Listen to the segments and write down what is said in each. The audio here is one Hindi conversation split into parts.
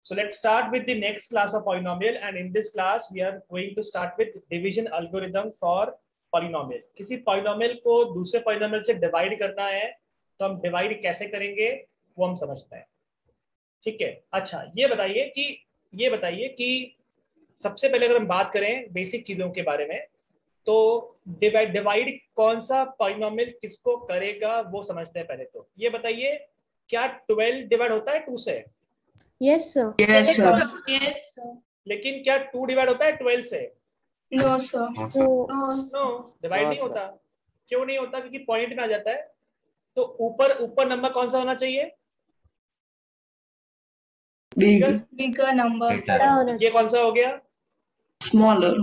So let's start with the next class of polynomial, and in this class we are going to start with division algorithm for polynomial. किसी polynomial को दूसरे polynomial से divide करना है तो हम divide कैसे करेंगे वो हम समझते हैं, ठीक है। अच्छा ये बताइए कि सबसे पहले अगर हम बात करें बेसिक चीजों के बारे में तो डिवाइड कौन सा पॉलिनोमियल किसको करेगा वो समझते हैं। पहले तो ये बताइए क्या 12 डिवाइड होता है 2 से? Yes sir. Yes, sir. Yes, sir. लेकिन क्या 2 डिवाइड होता है 12 से? No, sir. No, sir. No, divide नहीं होता। क्यों नहीं होता? क्योंकि पॉइंट में आ जाता है। तो ऊपर नंबर कौन सा होना चाहिए? Bigger number. ये कौन सा हो गया? Smaller.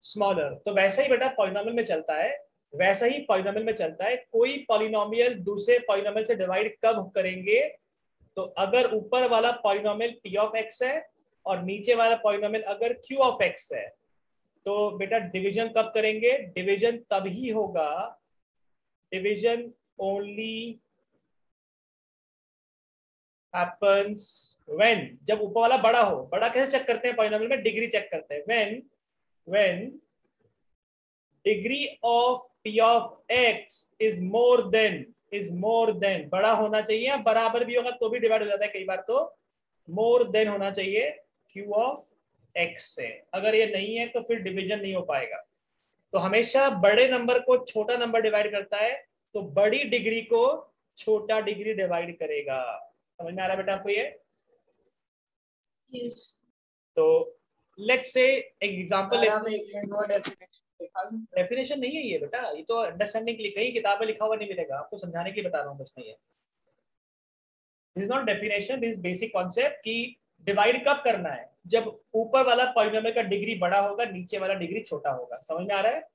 स्मॉलर। तो वैसा ही बेटा पॉलिनोमियल में चलता है, वैसा ही पॉलिनोमियल में चलता है। कोई पॉलिनोमियल दूसरे पॉलिनोमियल से डिवाइड कब करेंगे? तो अगर ऊपर वाला पॉलिनोमियल p ऑफ x है और नीचे वाला पॉलिनोमियल अगर q ऑफ x है तो बेटा डिवीजन कब करेंगे? डिवीजन तभी होगा, डिवीजन ओनली हैपेंस व्हेन, जब ऊपर वाला बड़ा हो। बड़ा कैसे चेक करते हैं पॉलिनोमियल में? डिग्री चेक करते हैं। when degree of p of x is more than बड़ा होना चाहिए, बराबर भी होगा तो भी डिवाइड हो जाता है कई बार, तो मोर देन होना चाहिए q ऑफ x से। अगर ये नहीं है तो फिर डिवीजन नहीं हो पाएगा। तो हमेशा बड़े नंबर को छोटा नंबर डिवाइड करता है, तो बड़ी डिग्री को छोटा डिग्री डिवाइड करेगा। समझ में आ रहा है बेटा आपको ये? Yes. तो लेट्स से एक एग्जांपल डेफिनेशन नहीं है ये बेटा, ये तो अंडरस्टैंडिंग के लिए कई किताबें लिखा हुआ नहीं मिलेगा, आपको समझाने के लिए बता रहा हूँ बस। नहीं है, this is not definition, this is basic concept कि डिवाइड कब करना है, जब ऊपर वाला पॉलिनोमियल का डिग्री बड़ा होगा, नीचे वाला डिग्री छोटा होगा। समझ में आ रहा है?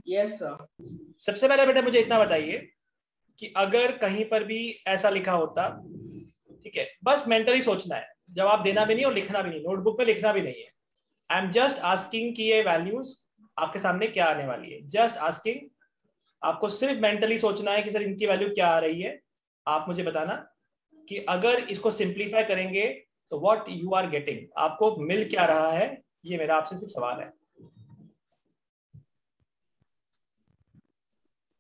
Yes, sir. सबसे पहले बेटा मुझे इतना बताइए कि अगर कहीं पर भी ऐसा लिखा होता, ठीक है, बस मेंटली सोचना है, जवाब देना भी नहीं और लिखना भी नहीं, नोटबुक में लिखना भी नहीं है। आई एम जस्ट आस्किंग कि ये वैल्यूज आपके सामने क्या आने वाली है, जस्ट आस्किंग। आपको सिर्फ मेंटली सोचना है कि सर इनकी वैल्यू क्या आ रही है। आप मुझे बताना कि अगर इसको सिंप्लीफाई करेंगे तो व्हाट यू आर गेटिंग, आपको मिल क्या रहा है। ये मेरा आपसे सिर्फ सवाल है।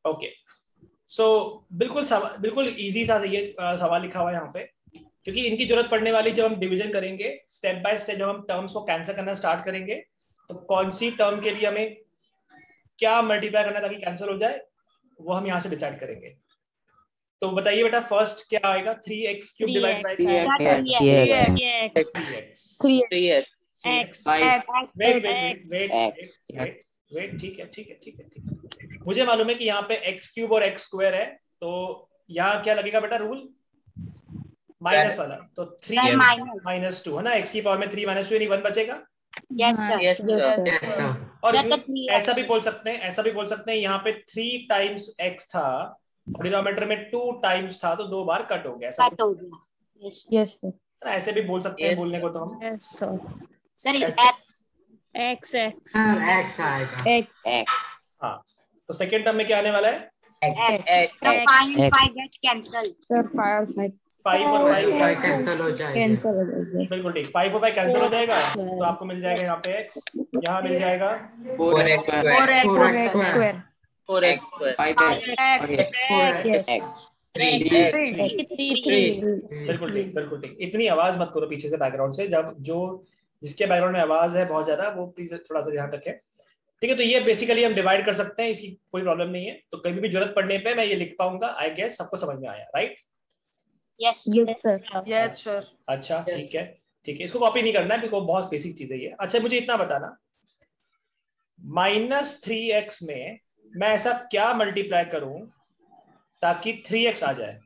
ओके, सो बिल्कुल इजी सा ये सवाल लिखा हुआ है यहाँ पे, क्योंकि इनकी जरूरत पड़ने वाली जब हम डिवीजन करेंगे स्टेप बाय स्टेप, जब हम टर्म्स को कैंसिल करना स्टार्ट करेंगे तो कौन सी टर्म के लिए हमें क्या मल्टीप्लाई करना ताकि कैंसिल हो जाए वो हम यहाँ से डिसाइड करेंगे। तो बताइए बेटा फर्स्ट क्या आएगा? 3x cube divide by 3x। ठीक है। मुझे मालूम है कि यहाँ पे x क्यूब और x स्क्वायर है, तो यहाँ क्या लगेगा बेटा रूल? माइनस वाला। तो 3 माइनस 2 है ना, x की पावर में 3 माइनस 2 यानी 1 बचेगा। Yes, sir. और ऐसा भी बोल सकते हैं यहाँ पे 3 टाइम्स x था और डिनोमिनेटर में 2 टाइम्स था, तो 2 बार कट हो गया। Cut हो गया। Yes sir. ऐसे भी बोल सकते हैं, बोलने को तो हम। Yes sir. Sir, x हाँ, तो सेकेंड टर्म में क्या आने वाला है? So 5 get cancel. सर 5 और 5 कैंसिल हो जाएगा। कैंसिल हो जाएगा। बिल्कुल ठीक। 5 और 5 कैंसिल हो जाएगा, तो आपको मिल जाएगा यहाँ पे x, यहाँ मिल जाएगा 4x square. बिल्कुल ठीक। इतनी आवाज मत करो पीछे से बैकग्राउंड से, जब जिसके बैकग्राउंड में आवाज है बहुत ज्यादा वो प्लीज थोड़ा सा ध्यान रखें, ठीक है। तो ये बेसिकली हम डिवाइड कर सकते हैं, इसकी कोई प्रॉब्लम नहीं है। तो कभी भी जरूरत पड़ने पे मैं ये लिख पाऊंगा। आई गेस सबको समझ में आया, राइट? Yes. सर। अच्छा ठीक है, इसको कॉपी नहीं करना है क्योंकि बहुत बेसिक चीज है ये। अच्छा मुझे इतना बताना, -3x में मैं ऐसा क्या मल्टीप्लाई करूं ताकि 3x आ जाए?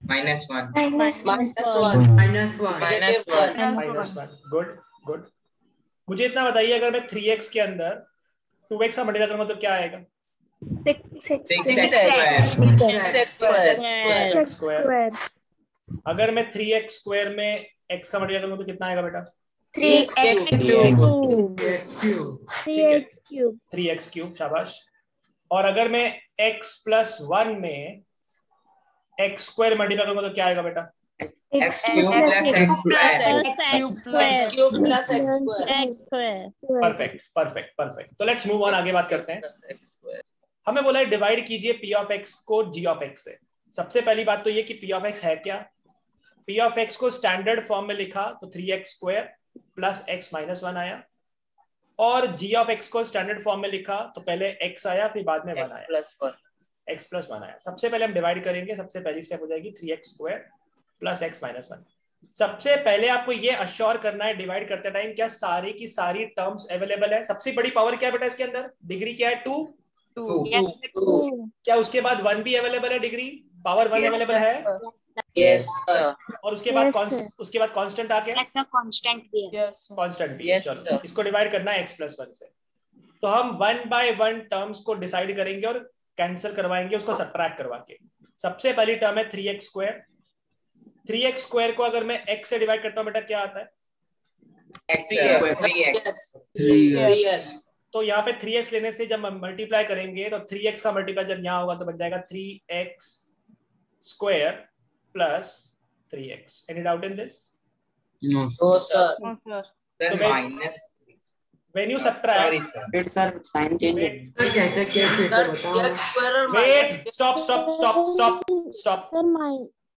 -1. गुड। मुझे इतना बताइए, अगर मैं 3x के अंदर 2x का मल्टीप्लाई करूंगा तो क्या आएगा? 6x square. अगर मैं 3x स्क्वायर में x का मल्टीप्लाई करूंगा तो कितना आएगा बेटा? 3x cube. शाबाश। और अगर मैं x + 1 में x स्क्वायर मल्टीप्लाई करूंगा तो क्या आएगा बेटा? x cube plus x square. Perfect perfect perfect. तो लेट्स मूव ऑन, आगे बात करते हैं। हमें बोला है डिवाइड कीजिए p ऑफ x को g ऑफ x से। सबसे पहली बात तो ये कि p ऑफ x है क्या? p ऑफ x को स्टैंडर्ड फॉर्म में लिखा तो 3x square plus x minus 1 आया, और g ऑफ x को स्टैंडर्ड फॉर्म में लिखा तो पहले x आया फिर बाद में 1 आया, x प्लस 1 आया। सबसे पहले हम डिवाइड करेंगे, सबसे पहली स्टेप हो जाएगी 3x square plus x minus 1। सबसे पहले आपको ये अश्योर करना है डिवाइड करते टाइम क्या सारी की सारी टर्म्स अवेलेबल है। सबसे बड़ी पावर क्या है बेटा इसके अंदर? डिग्री क्या है? 2। Yes. क्या उसके बाद 1 भी अवेलेबल है? डिग्री पावर 1 अवेलेबल है? Yes sir. और उसके बाद उसके बाद कांस्टेंट आ गया, Yes sir, constant भी है। कांस्टेंट भी। चलो इसको डिवाइड करना है x प्लस 1 से। तो हम 1 बाय 1 टर्म्स को डिसाइड करेंगे और कैंसिल करवाएंगे उसको सब्ट्रैक्ट करवा के। सबसे पहली टर्म है 3x स्क्वायर। 3x स्क्वायर को अगर मैं x से डिवाइड करता हूं बेटा क्या आता है? 3x. तो यहाँ पे 3x लेने से जब हम मल्टीप्लाई करेंगे तो 3x का मल्टीप्लाई जब यहाँ होगा तो बन जाएगा 3x square plus 3x। Any doubt in this? No sir. So minus. when you subtract, Sorry sir. Wait sir, sign change it. कैसे किया फिर से बताओ. wait,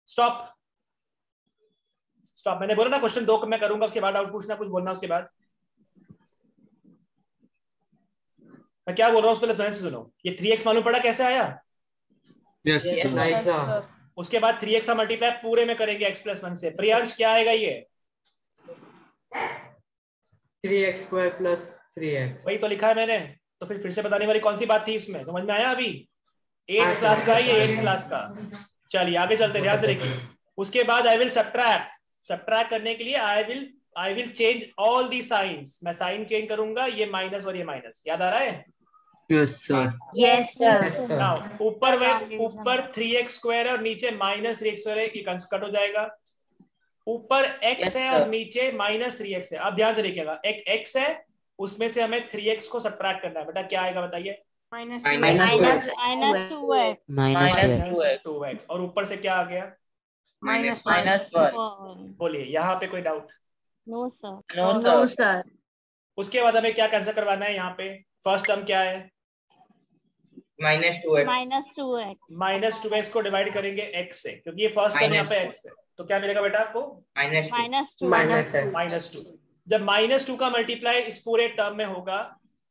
stop। मैंने बोला ना क्वेश्चन 2 मैं करूंगा, उसके बाद आउट पूछना, कुछ बोलना उसके बाद। मैं क्या बोल रहा हूँ उस पहले सुनो। ये 3x मालूम पड़ा कैसे आया? Yes sir. उसके बाद 3x का मल्टीप्लाई पूरे में करेंगे x प्लस 1 से। प्रियांश क्या आएगा ये? 3x square plus 3x। वही तो लिखा है मैंने, तो फिर से बताने वाली कौन सी बात थी इसमें? समझ में आया अभी? 8th क्लास का, ये 8th क्लास का। चलिए आगे चलते, ध्यान से देखिए। उसके बाद आई विल सब्ट्रैक्ट करने के लिए I will change all the science. मैं साइन चेंज करूंगा, ये माइनस और ये माइनस। याद आ रहा है? Yes sir. Yes sir. Now ऊपर 3x स्क्वायर है और नीचे माइनस 3x स्क्वायर है, ये कट हो जाएगा। ऊपर x है और नीचे माइनस 3x है। अब ध्यान से देखिएगा, एक x है उसमें से हमें 3x को सब्ट्रैक्ट करना है। बेटा क्या आएगा बताइए? Minus 2x। और ऊपर से क्या आ गया? Minus 1. बोलिए, यहाँ पे कोई doubt? No sir. No sir. उसके बाद हमें क्या कैंसिल करवाना है? यहाँ पे फर्स्ट टर्म क्या है? Minus 2x. माइनस 2x को डिवाइड करेंगे x से, क्योंकि ये फर्स्ट टर्म यहाँ पे x है। तो क्या मिलेगा बेटा आपको? Minus 2. -2। जब -2 का मल्टीप्लाई इस पूरे टर्म में होगा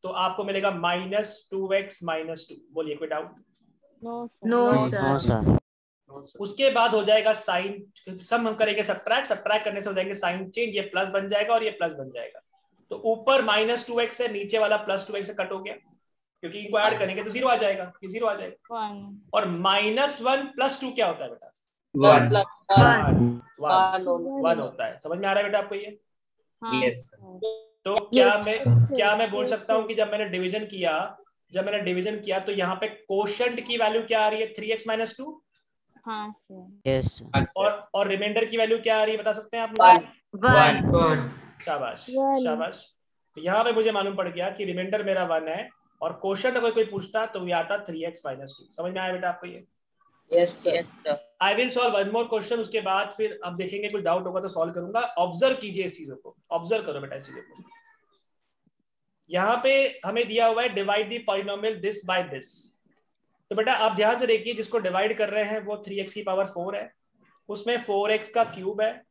तो आपको मिलेगा -2x -2। बोलिए कोई डाउट? No sir. उसके बाद हो जाएगा साइन, सब हम करेंगे सब्ट्रैक्ट करने से हो जाएंगे साइन चेंज। ये प्लस बन जाएगा और ये प्लस बन जाएगा। तो ऊपर -2x है, नीचे वाला +2x से कट हो गया, क्योंकि इनको ऐड करेंगे तो 0 आ जाएगा, ये 0 आ जाएगा। और -1 + 2 क्या होता है बेटा? 1 होता है। समझ में आ रहा है बेटा आपको ये? Yes. तो क्या मैं बोल सकता हूँ कि जब मैंने डिवीजन किया तो यहाँ पे कोशेंट की वैल्यू क्या आ रही है? 3x - 2। हाँ सर। Yes. और रिमाइंडर की वैल्यू क्या आ रही है बता सकते हैं आप लोग? 1. शाबाश। तो यहाँ पे मुझे मालूम पड़ गया कि रिमाइंडर मेरा 1 है और कोशेंट अगर कोई पूछता तो ये आता 3x - 2। समझ में आया बेटा आपको ये? Yes sir. I will solve one more question, उसके बाद फिर अब देखेंगे कुछ डाउट होगा तो सॉल्व करूंगा। ऑब्जर्व कीजिए इस चीजों को, ऑब्जर्व करो बेटा इस चीजों को। यहाँ पे हमें दिया हुआ है divide the polynomial this by this. तो बेटा आप ध्यान से देखिए, जिसको डिवाइड कर रहे हैं वो 3x की पावर 4 है, उसमें 4x का क्यूब है,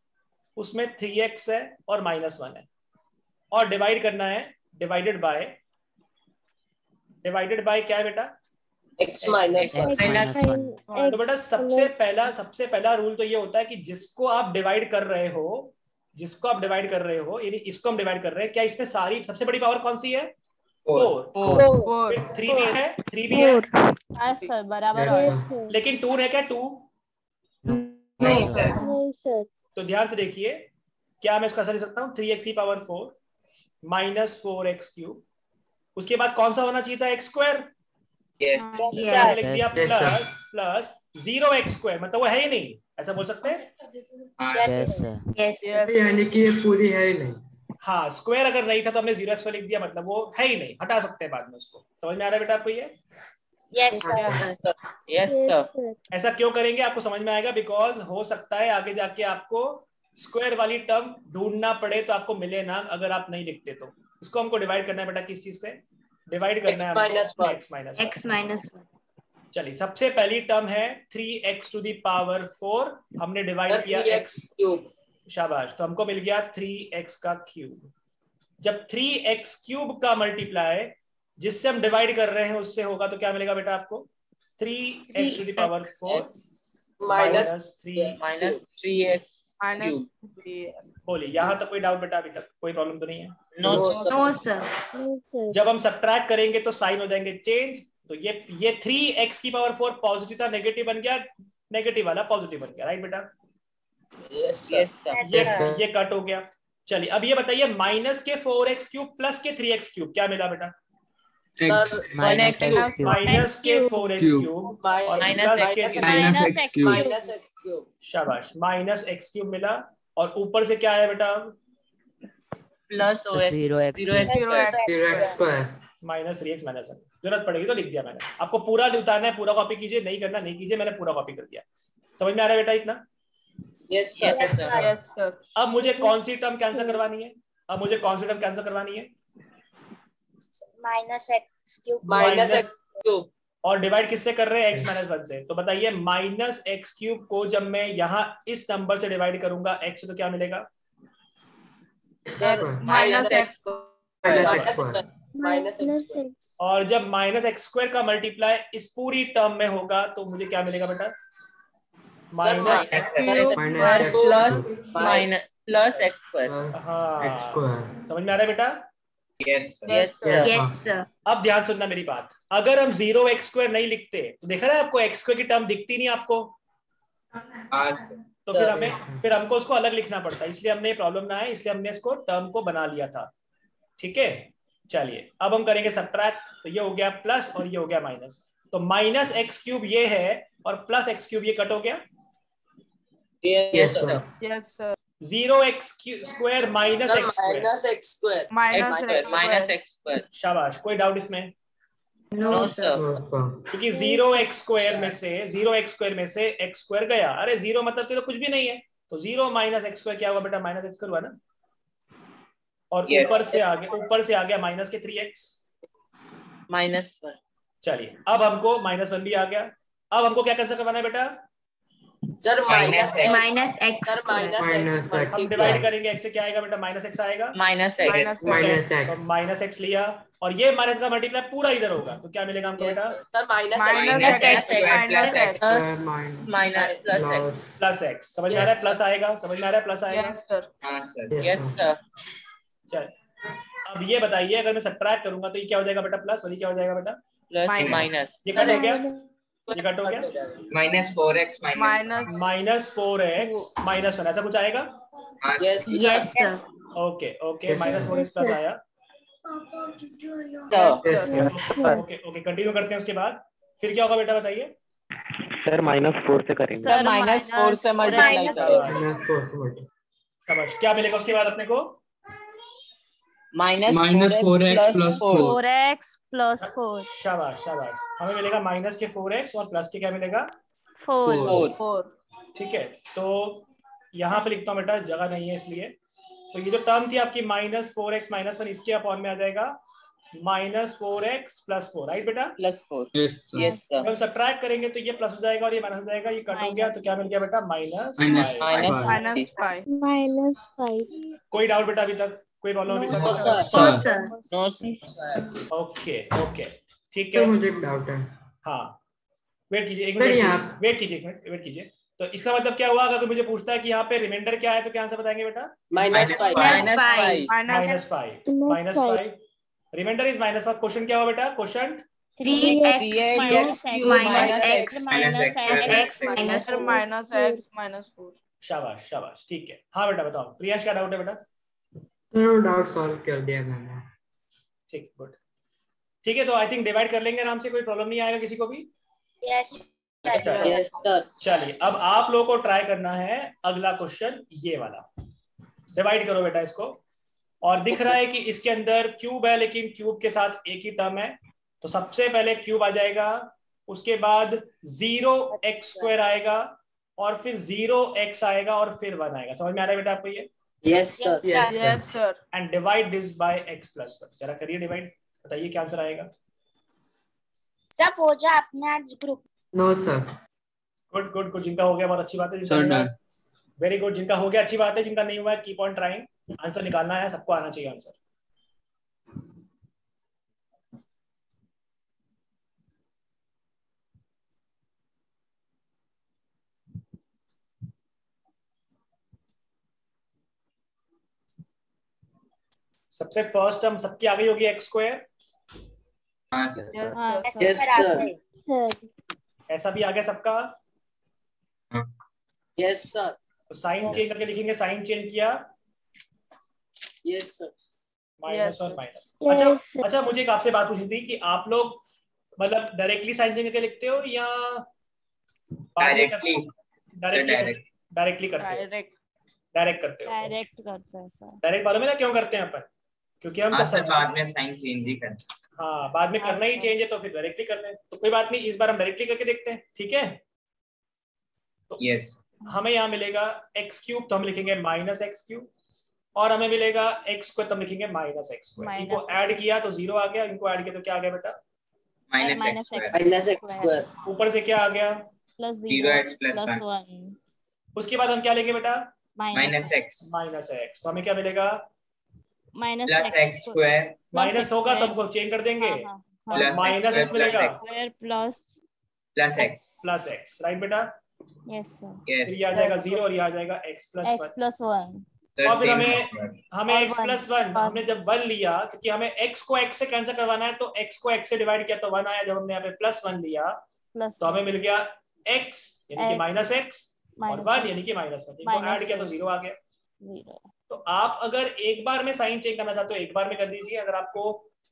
उसमें 3x है और -1 है, और डिवाइड करना है डिवाइडेड बाय क्या है बेटा? X minus 1. तो बेटा सबसे पहला रूल तो ये होता है कि जिसको आप डिवाइड कर रहे हो, यानी इसको हम डिवाइड कर रहे हैं, क्या इसमें सारी सबसे बड़ी पावर कौन सी है? 4। 3 भी है, 3 भी है सर बराबर है। लेकिन 2 है क्या? 2 नहीं sir. तो ध्यान से देखिए, क्या मैं इसका आंसर लिख सकता हूँ? 3x की पावर 4 -4x क्यूब। उसके बाद कौन सा होना चाहिए था? x square. Yes. लिख दिया प्लस 0x स्क्वायर, मतलब वो है ही नहीं, ऐसा बोल सकते हैं? Yes. यानी कि ये पूरी है ही नहीं। हाँ, स्क्वायर अगर नहीं था तो हमने 0x लिख दिया, मतलब वो है ही नहीं, हटा सकते हैं बाद में उसको। समझ में आ रहा है बेटा आपको ये? Yes, sir. Yes, sir. ऐसा क्यों करेंगे आपको समझ में आएगा, बिकॉज हो सकता है आगे जाके आपको स्क्वायर वाली टर्म ढूंढना पड़े तो आपको मिले ना, अगर आप नहीं लिखते तो। इसको हमको डिवाइड करना है बेटा, किस चीज से डिवाइड करना है? X minus 1. चलिए, सबसे पहली टर्म है 3x to the power 4, हमने डिवाइड किया 3x cube. शाबाश, तो हमको मिल गया 3x का क्यूब। जब 3x क्यूब का मल्टीप्लाई जिससे हम डिवाइड कर रहे हैं उससे होगा तो क्या मिलेगा बेटा आपको? 3x to the power 4 Minus 3x cube. बोलिए, यहाँ तक कोई डाउट बेटा? अभी तक कोई प्रॉब्लम तो नहीं है? No, No, sir. sir. जब हम सब्ट्रैक्ट करेंगे तो साइन हो जाएंगे चेंज, तो ये 3x की पावर 4 पॉजिटिव था, नेगेटिव बन गया, नेगेटिव वाला पॉजिटिव बन गया, राइट बेटा? Yes, sir. Yes, sir. ये कट हो गया। चलिए, अब ये बताइए माइनस के 4x क्यूब प्लस के 3x क्यूब क्या मिला बेटा? Minus x cube. माइनस के 4x क्यूब और Minus प्लस के Minus x cube. शाबाश, माइनस x क्यूब मिला, और ऊपर से क्या आया बेटा? Plus OX. 0x. 0x square. Minus 3x minus 1। जरूरत पड़ेगी तो लिख दिया मैंने। आपको पूरा उतारना है, पूरा कॉपी कीजिए, नहीं करना नहीं कीजिए, मैंने पूरा कॉपी कर दिया। समझ में आ रहा है बेटा इतना? Yes, sir. Yes, sir. अब मुझे कौन सी टर्म कैंसिल करवानी है? Minus x cube. Minus x cube. और डिवाइड किससे कर रहे हैं? x माइनस 1 से। तो बताइए, माइनस एक्स क्यूब को जब मैं यहाँ इस नंबर से डिवाइड करूंगा x, तो क्या मिलेगा? Sir, Minus x. minus x. Minus x. और जब माइनस एक्स स्क्वायर का मल्टीप्लाई इस पूरी टर्म में होगा तो मुझे क्या मिलेगा बेटा? Minus Plus x square. X square. समझ में आ रहा है बेटा? Yes, sir. अब ध्यान सुनना मेरी बात। अगर हम 0x स्क्वायर नहीं लिखते तो देखा ना आपको x स्क्वायर की टर्म दिखती नहीं आपको, तो फिर हमको उसको अलग लिखना पड़ता है, इसलिए हमने प्रॉब्लम ना है, इसलिए हमने इसको टर्म को बना लिया था। ठीक है, चलिए अब हम करेंगे सब्ट्रैक्ट, तो ये हो गया प्लस और ये हो गया माइनस, तो माइनस एक्स क्यूब ये है और प्लस एक्स क्यूब ये कट हो गया। Yes, sir. Yes, sir. 0x square minus x square, Minus x square. Minus x square. शाबाश, कोई डाउट इसमें? No, sir. क्योंकि 0x स्क्वायर में से x स्क्वायर गया, अरे 0 मतलब तो कुछ भी नहीं है, तो 0 माइनस एक्स स्क्वायर क्या हुआ बेटा? माइनस एक्स स्क्वायर हुआ ना, और Yes. ऊपर से आ गया माइनस के 3x। Minus 1. चलिए, अब हमको माइनस 1 भी आ गया। अब हमको क्या कैंसिल करवाना है बेटा? Sir, minus x. Minus x. Sir, minus Minus x. x. हम डिवाइड करेंगे x से, क्या आएगा बेटा? माइनस एक्स आएगा। Minus x. Minus तो x. माइनस एक्स लिया और ये माइनस का मल्टीप्लाई पूरा इधर होगा, तो क्या मिलेगा हमको Yes, बेटा? sir, minus Minus x. x. Minus x. Minus plus x. Plus x, समझ में आ रहा है? Yes, प्लस आएगा, समझ में आ रहा है? प्लस आएगा। Yes, sir. Yes, sir. चल, अब ये बताइए, अगर मैं सब्ट्रैक्ट करूंगा तो ये क्या हो जाएगा बेटा? प्लस, और ये क्या हो जाएगा बेटा? Plus Minus. minus. ये कट हो गया, ये कट हो गया। Minus 4x Minus. Minus 4x minus 1, ऐसा कुछ आएगा? Yes, Yes, sir. Okay okay, minus 4x plus आया। ओके ओके, कंटिन्यू करते हैं। उसके बाद फिर क्या होगा बेटा बताइए? सर -4 से करेंगे। सर minus 4 से मल्टीप्लाई करें। शाबाश, क्या मिलेगा उसके बाद अपने को? Minus 4x plus 4. 4x plus 4. शाबाश शाबाश, हमें मिलेगा माइनस के 4x और प्लस के क्या मिलेगा? 4. 4. ठीक है, तो यहाँ पे लिखता हूँ बेटा, जगह नहीं है इसलिए। तो ये जो टर्म थी आपकी माइनस 4x माइनस 1, इसके अपॉन में आ जाएगा माइनस 4x प्लस 4, राइट बेटा? Plus 4. Yes, sir. Yes, sir. जब हम सब्ट्रैक्ट करेंगे तो ये प्लस हो जाएगा और ये माइनस हो जाएगा, ये कट हो गया, तो क्या मिल गया बेटा? Minus Minus 5। Minus Minus 5. -5. कोई डाउट बेटा अभी तक? कोई प्रॉब्लम अभी No, तक? sir. No, sir. No, Sir. Okay okay, ठीक तो है। मुझे एक डाउट है। हाँ, वेट कीजिए एक सर, मिनट, यहाँ- वेट कीजिए एक मिनट, वेट कीजिए। तो इसका मतलब क्या हुआ? अगर मुझे पूछता है कि यहाँ पे रिमाइंडर क्या है तो क्या आंसर बताएंगे बेटा? Minus 5. Minus 5. Minus 5। Minus 5, remainder is minus 5। Question क्या हुआ बेटा? Question 3x X cube minus x minus x minus 4. शाबाश शाबाश, ठीक है। हाँ बेटा बताओ, प्रियांश क्या डाउट है बेटा? डाउट सॉल्व कर दिया मैंने। ठीक, गुड, ठीक है। तो आई थिंक डिवाइड कर लेंगे आराम से, कोई प्रॉब्लम नहीं आएगा किसी को भी। Yes. अच्छा, Yes, sir. चलिए अब आप लोगों को ट्राई करना है अगला क्वेश्चन, ये वाला। डिवाइड करो बेटा इसको, और दिख रहा है कि इसके अंदर क्यूब है लेकिन क्यूब के साथ एक ही टर्म है, तो सबसे पहले क्यूब आ जाएगा उसके बाद 0x² आएगा और फिर 0x आएगा और फिर 1 आएगा। समझ में आ रहा है बेटा आपको ये? Yes, sir. Yes, sir. And divide this by x+1। जरा करिए डिवाइड, बताइए क्या आंसर आएगा। सब हो जा अपने आज group. No, sir. Good good good, जिनका हो गया बहुत अच्छी बात है, Sir, done. वेरी गुड, जिनका हो गया अच्छी बात है, जिनका नहीं हुआ है कीप ऑन ट्राइंग। आंसर निकालना है, सबको आना चाहिए आंसर। सबसे फर्स्ट टर्म सबकी आ गई होगी x²। हाँ सर। हाँ Yes, सर। sir. सर ऐसा भी आ गया सबका। Yes, sir. तो साइन चेंज करके लिखेंगे, साइन चेंज किया, Yes, sir. माइनस और माइनस। Yes, अच्छा sir. अच्छा, मुझे एक आपसे बात पूछनी थी कि आप लोग मतलब डायरेक्टली साइन चेंज करके लिखते हो या डायरेक्टली डायरेक्टली डायरेक्टली करते हो? डायरेक्ट करते हो? डायरेक्ट करते हैं सर। डायरेक्ट मालूम है ना क्यों करते हैं अपन? क्योंकि हम हाँ जब सर, बाद में साइन चेंज ही करते हैं। हाँ बाद में करना ही चेंज है तो फिर डायरेक्टली कर लें। तो कोई बात नहीं, इस बार हम डायरेक्टली करके देखते हैं, ठीक है? यस हमें यहाँ मिलेगा x³ तो हम लिखेंगे -x³ और हमें मिलेगा x² तो हम लिखेंगे -x²। Minus इनको ऐड किया तो 0 आ गया, इनको ऐड किया तो क्या आ गया बेटा? -x²। Minus x square. ऊपर से क्या आ गया? Plus 0x 1। उसके बाद हम क्या लेंगे बेटा? -x -x। तो हमें क्या मिलेगा? +x²। माइनस होगा तो हमको चेंज कर देंगे और Plus माइनस x² x मिलेगा प्लस +x। राइट बेटा? Yes sir. फिर यस ये आ जाएगा 0 और ये आ जाएगा x+1। x+1। और फिर हमें और x+1 हमने जब 1 लिया, क्योंकि हमें x को x से कैंसिल करवाना है तो x को x से डिवाइड किया तो 1 आया। जब हमने यहाँ पे +1 लिया प्लस तो हमें मिल गया x यानी कि -x और 1 यानी कि -1। इनको ऐड किया तो 0 आ गया। 0। तो आप अगर एक बार में साइन चेंज करना चाहते हो एक बार में कर दीजिए, अगर आपको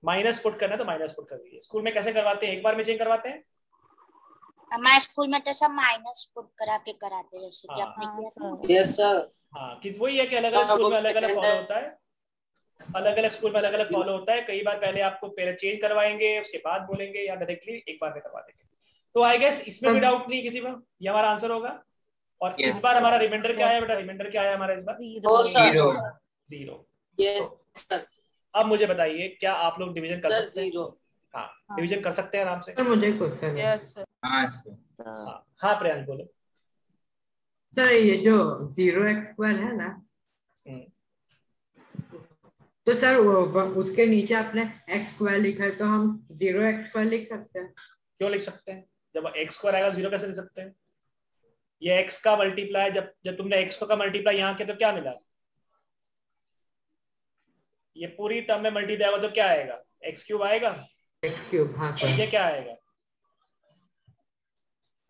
माइनस पुट करना है तो माइनस पुट कर दीजिए। स्कूल में कैसे करवाते हैं? एक बार में चेंज करवाते हैं। हमारे स्कूल में तो सब माइनस पुट करा के कराते हैं, जैसे कि हाँ। आपने किया था। Yes, sir. हाँ किस वही है कि अलग अलग स्कूल में अलग अलग फॉलो होता है, अलग अलग स्कूल में अलग अलग फॉलो होता है। कई बार पहले आपको पहले चेंज करवाएंगे उसके बाद बोलेंगे, या डायरेक्टली एक बार में करवा देंगे। तो आई गेस इसमें कोई डाउट नहीं किसी में, ये हमारा आंसर होगा। और Yes, इस बार sir. हमारा रिमाइंडर क्या है बेटा? रिमाइंडर क्या है हमारा इस बार? 0, sir. 0। 0। Yes, sir. अब मुझे बताइए क्या आप लोग डिवीजन कर Sir, सकते हैं? 0. हाँ डिवीजन कर सकते हैं आराम से। सर मुझे क्वेश्चन है। हाँ सर। हाँ हाँ प्रियांक बोलो। सर ये जो 0x² है ना, तो सर उसके नीचे आपने x² लिखा है तो हम 0x² लिख सकते हैं। क्यों लिख सकते हैं? जब x² आएगा 0 कैसे लिख सकते हैं? ये x का मल्टीप्लाई, जब जब तुमने x का मल्टीप्लाई यहाँ किया तो क्या मिला? ये पूरी टर्म में मल्टीप्लाई होगा तो क्या आएगा? x³ आएगा। x³ हाँ और ये सर, क्या आएगा?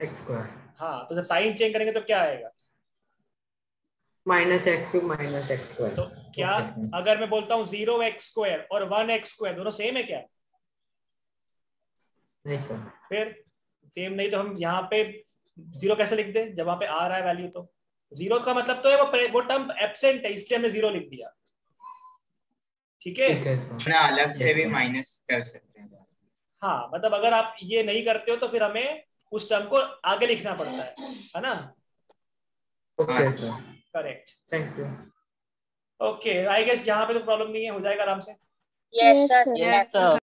x²। हाँ तो जब साइन चेंज करेंगे तो क्या आएगा? -x³ -x²। तो क्या अगर मैं बोलता हूँ 0x² और 1x² दोनों सेम है क्या? नहीं सर। फिर सेम नहीं तो हम यहाँ पे 0 कैसे लिख दे जब वहां पे आ रहा है वैल्यू? तो 0 का मतलब तो है वो टर्म एब्सेंट है, इसलिए हमने 0 लिख दिया। ठीक है ठीक है सर। अपना अलग से भी माइनस कर सकते हैं। हाँ मतलब अगर आप ये नहीं करते हो तो फिर हमें उस टर्म को आगे लिखना पड़ता है ना? Okay sir, correct. Thank you. Okay I guess यहाँ पे तो प्रॉब्लम नहीं है, हो जाएगा आराम से। Yes sir. Yes, sir.